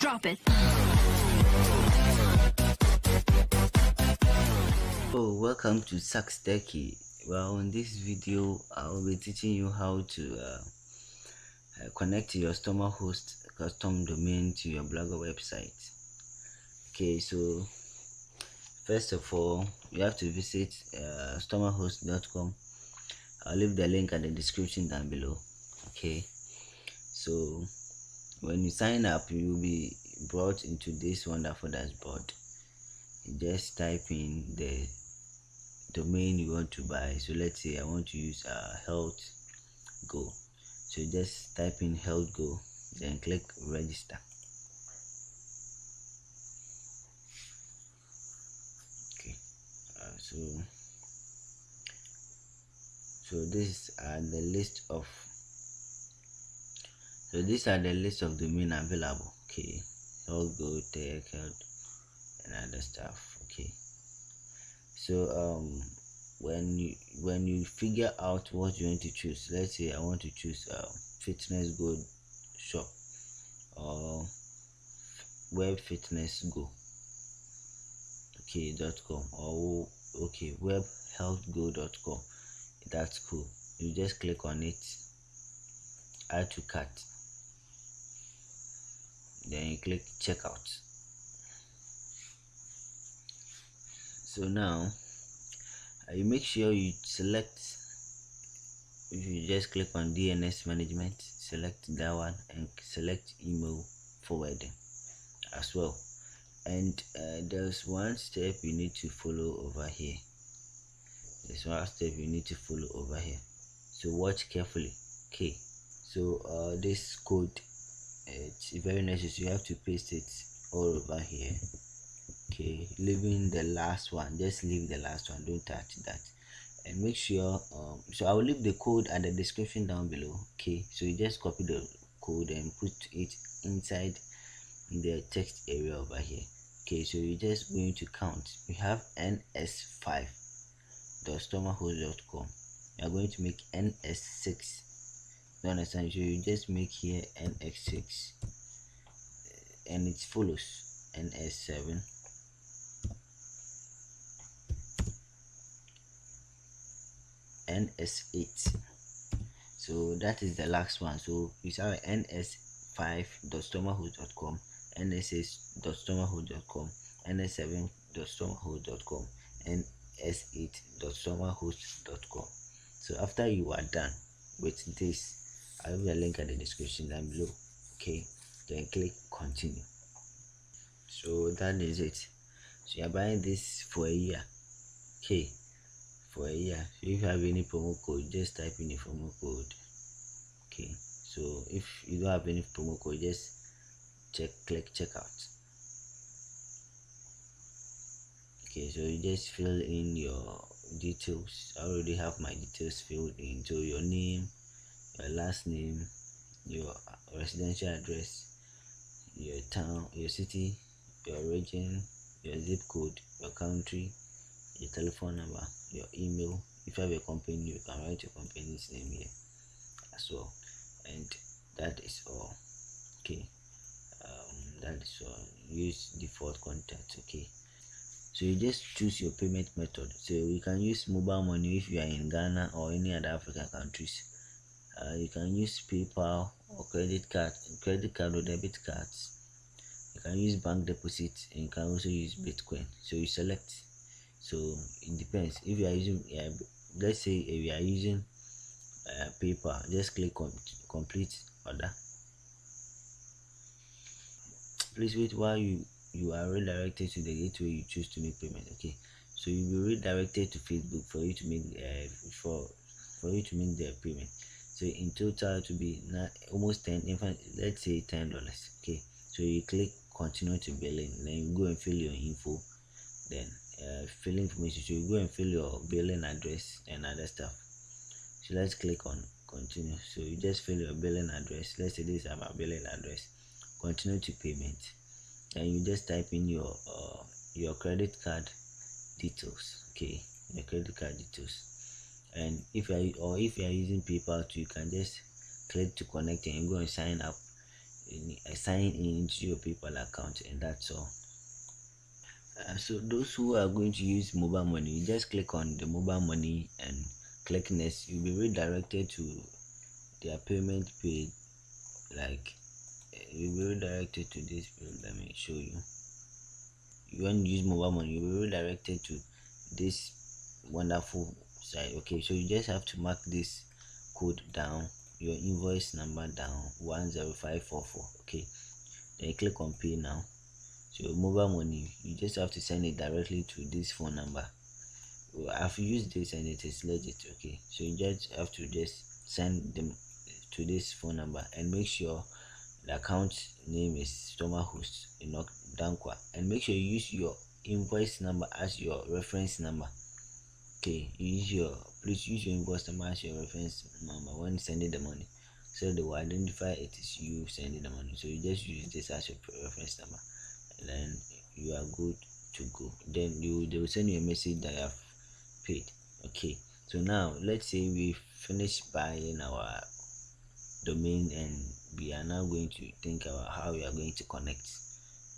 Drop it. Oh, welcome to Sax Techie. Well, in this video, I will be teaching you how to connect your StomaHost custom domain to your Blogger website. Okay, so first of all, you have to visit stomahost.com. I'll leave the link in the description down below. Okay, so when you sign up, you will be brought into this wonderful dashboard. You just type in the domain you want to buy. So let's say I want to use health go, so just type in health go, then click register. Okay, so these are the list of domain available. Okay, health go, tech, health, and other stuff. Okay, so when you figure out what you want to choose, let's say I want to choose fitness go shop or web fitness go, okay, .com, or okay, webhealthgo.com. That's cool. You just click on it, add to cart, then you click checkout. So now you make sure you select, you just click on DNS management, select that one, and select email forwarding as well. And there's one step you need to follow over here. So watch carefully. Okay, so this code, it's very necessary. You have to paste it all over here. Okay, leaving the last one, just leave the last one, don't touch that. And make sure so I will leave the code at the description down below. Okay, so you just copy the code and put it inside the text area over here. Okay, so you're just going to count. We have ns5.stomahost.com. you are going to make ns6. You understand? So you just make here nx6, and it follows ns7, ns8. So that is the last one. So we have ns5.stomahost.com, ns6.stomahost.com, ns7.stomahost.com, and s8.stomahost.com. So after you are done with this, I have a link at the description down below. Okay, then click continue. So that is it. So you are buying this for a year. Okay, for a year. So if you have any promo code, just type in the promo code. Okay, so if you don't have any promo code, just click checkout. Okay, so you just fill in your details. I already have my details filled in. So your name, your last name, your residential address, your town, your city, your region, your zip code, your country, your telephone number, your email. If you have a company, you can write your company's name here as well. And that is all. Okay, that is all. Use default contact. Okay, so you just choose your payment method. So you can use mobile money if you are in Ghana or any other African countries. You can use PayPal or credit card or debit cards. You can use bank deposit, and you can also use Bitcoin. So you select. So it depends. If you are using let's say if you are using PayPal, just click on complete order. Please wait while you are redirected to the gateway you choose to make payment. Okay, so you'll be redirected to Facebook for you to make for you to make the payment. So in total to be almost 10, in fact let's say $10. Okay, so you click continue to billing, then you go and fill your info, then fill information. So you go and fill your billing address and other stuff. So let's click on continue. So you just fill your billing address. Let's say this is our billing address. Continue to payment, and you just type in your credit card details. Okay, your credit card details. And if you are using PayPal too, you can just click to connect and go and sign up. sign in to your PayPal account, and that's all. So those who are going to use mobile money, you just click on the mobile money and click next. You'll be redirected to their payment page. Like you'll be redirected to this page. Let me show you. You want to use mobile money, you'll be redirected to this wonderful site. Okay, so you just have to mark this code down, your invoice number down, 10544. Okay, then you click on pay now. So mobile money, you just have to send it directly to this phone number. I've used this and it is legit. Okay, so you just have to just send them to this phone number, and make sure the account name is Thomas Host Enoch Dankwa, and make sure you use your invoice number as your reference number. Okay, please use your invoice number as your reference number when sending the money, so they will identify it is you sending the money. So you just use this as your reference number, and then you are good to go. Then they will send you a message that you have paid. Okay, so now let's say we finished buying our domain, and we are now going to think about how we are going to connect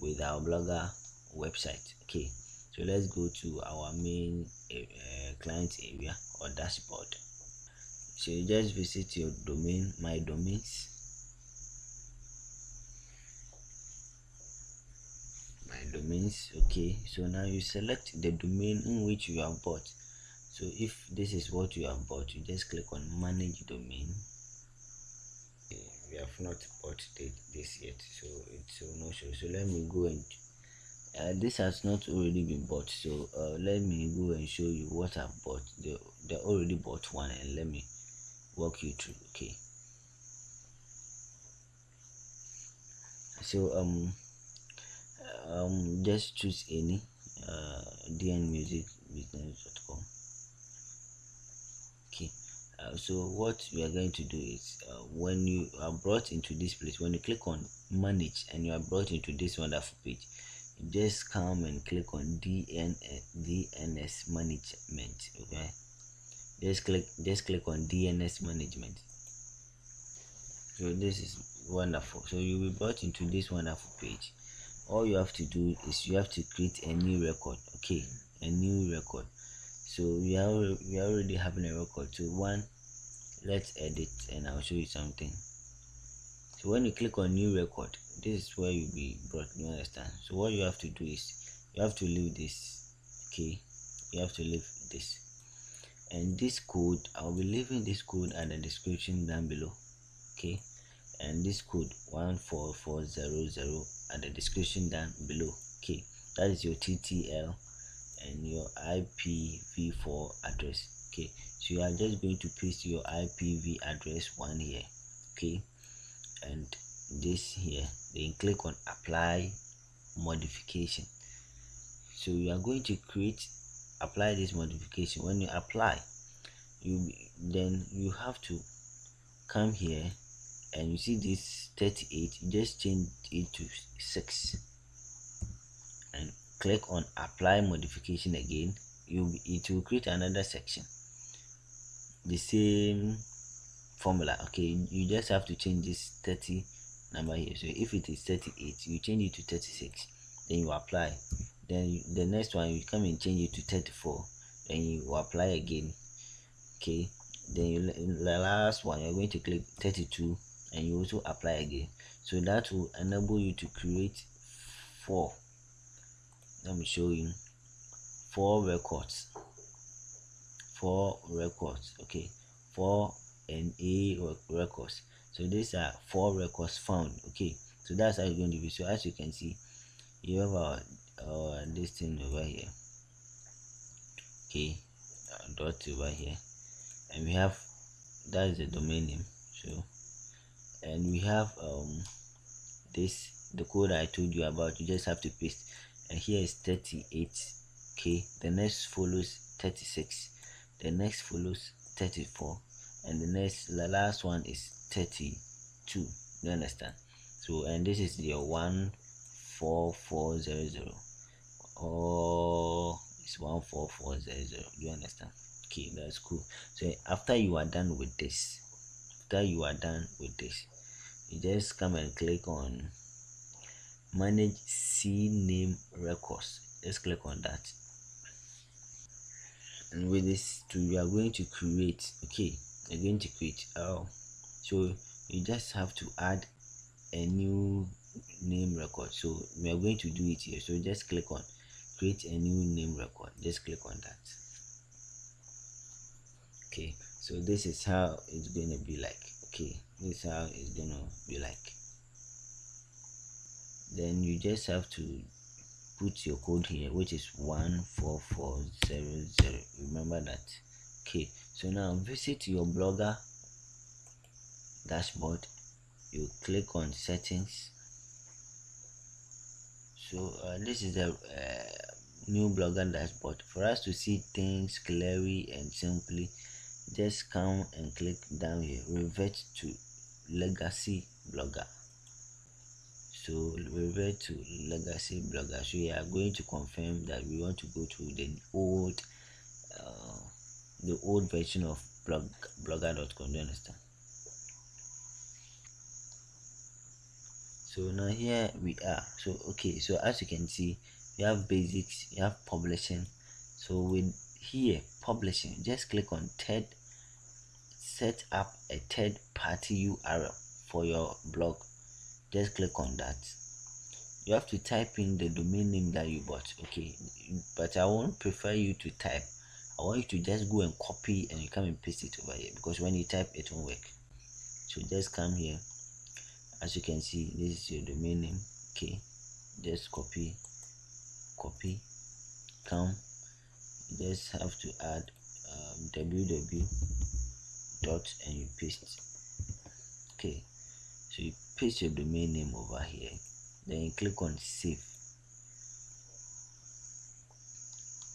with our blogger website. Okay, so let's go to our main client area or dashboard. So you just visit your domain, my domains, okay, so now you select the domain in which you have bought. So if this is what you have bought, you just click on manage domain. We have not bought this yet, so it's no show. So let me go and this has not already been bought, so let me go and show you what I've bought. They already bought one, and let me walk you through. Okay, so just choose any dnmusicbusiness.com. Okay, so what we are going to do is when you are brought into this place, when you click on manage and you are brought into this wonderful page, you just come and click on DNS management. Okay, just click on DNS management. So this is wonderful. So you'll be brought into this wonderful page. All you have to do is you have to create a new record. Okay, a new record. So we are already having a record. So one, let's edit, and I'll show you something. So when you click on new record, this is where you'll be brought. You understand? So what you have to do is you have to leave this. Okay, you have to leave this, and this code, I'll be leaving this code at the description down below. Okay, and this code 14400 at the description down below. Okay, that is your TTL and your IPv4 address. Okay, so you are just going to paste your IPv address one here. Okay, and this here, then click on apply modification. So you are going to apply this modification. When you apply, then you have to come here, and you see this 38, you just change it to 6 and click on apply modification again. It will create another section, the same formula. Okay, you just have to change this 30 number here. So if it is 38, you change it to 36, then you apply. Then the next one, you come and change it to 34, then you apply again. Okay, then the last one, you're going to click 32, and you also apply again. So that will enable you to create 4, let me show you, 4 records. Okay, 4 and A records. So these are 4 records found. Okay, so that's how it's going to be. So as you can see, you have this thing over here. Okay, dot over here, and we have, that is the domain name. So, and we have the code I told you about. You just have to paste, and here is 38. Okay, the next follows 36, the next follows 34, and the last one is 32. You understand? So, and this is your 14400, or it's 14400. You understand? Okay, that's cool. So after you are done with this, you just come and click on manage C name records. Just click on that, and with this too you are going to create. Okay, you're going to create. So you just have to add a new name record. So we are going to do it here. So just click on create a new name record. Just click on that. Okay, so this is how it's gonna be like. Okay, this is how it's gonna be like. Then you just have to put your code here, which is 14400. Remember that. Okay, so now visit your blogger dashboard. You click on settings. So this is the new blogger dashboard. For us to see things clearly and simply, just come and click down here, revert to legacy blogger. So revert to legacy blogger. So we are going to confirm that we want to go to uh, the old version of blogger.com. Do you understand? So now here we are. So okay, so as you can see, you have basics, you have publishing. So with here publishing, just click on third, set up a third party URL for your blog. Just click on that. You have to type in the domain name that you bought. Okay, but I won't prefer you to type. I want you to just go and copy and you come and paste it over here, because when you type it won't work. So just come here. As you can see, this is your domain name. Okay, just copy, come. You just have to add www dot and you paste. Okay, so you paste your domain name over here, then you click on save.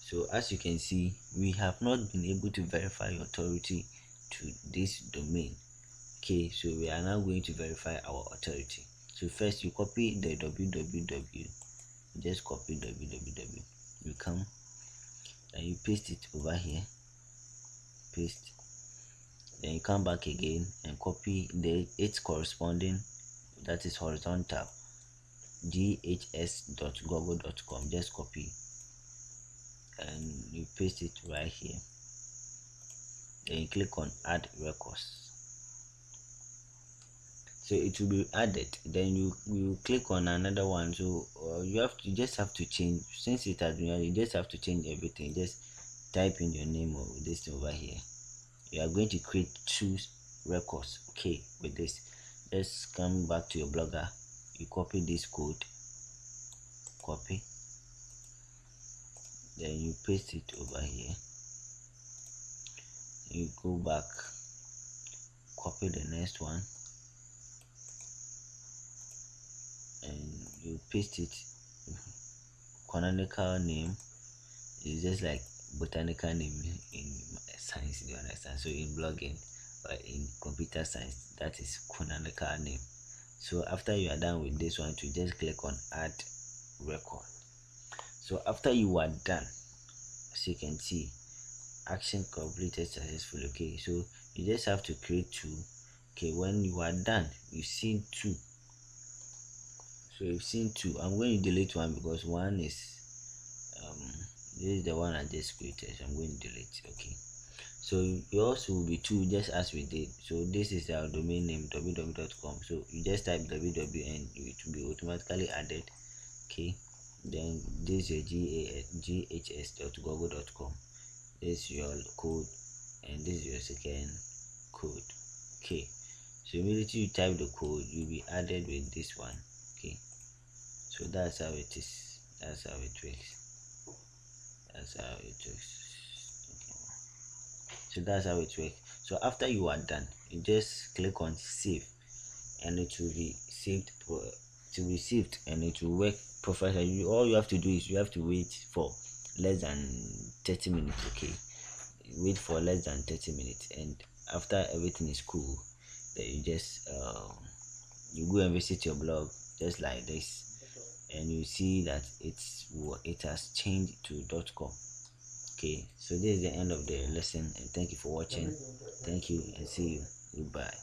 So as you can see, we have not been able to verify authority to this domain. Okay, so we are now going to verify our authority. So first you copy the www, just copy www, you come and you paste it over here, paste, then you come back again and copy its corresponding, that is horizontal, ghs.google.com. just copy and you paste it right here, then you click on add records. So it will be added, then you click on another one. So you just have to change, since it has been added, you just have to change everything. Just type in your name or this over here. You are going to create two records. Okay, with this, just come back to your blogger, you copy this code, copy, then you paste it over here, you go back, copy the next one, and you paste it. Canonical name is just like botanical name in science, do you understand? So in blogging or in computer science, that is canonical name. So after you are done with this one, to just click on add record. So after you are done, as you can see, action completed successfully. Okay, so you just have to create two. Okay, when you are done, you've seen two. So you've seen two. I'm going to delete one because one is this is the one I just created, so I'm going to delete. Okay, so yours will be two, just as we did. So this is our domain name, www.com. So you just type www and it will be automatically added. Okay, then this is your ghs.google.com. This is your code and this is your second code. Okay, so immediately you type the code, you'll be added with this one. Okay, so that's how it is, that's how it works, that's how it works. Okay, so that's how it works. So after you are done, you just click on save and it will be saved, and it will work professionally. All you have to do is you have to wait for less than 30 minutes. Okay, wait for less than 30 minutes, and after everything is cool, then you just you go and visit your blog just like this, and you see that it has changed to .com. Okay, so this is the end of the lesson, and thank you for watching. Thank you and see you. Goodbye.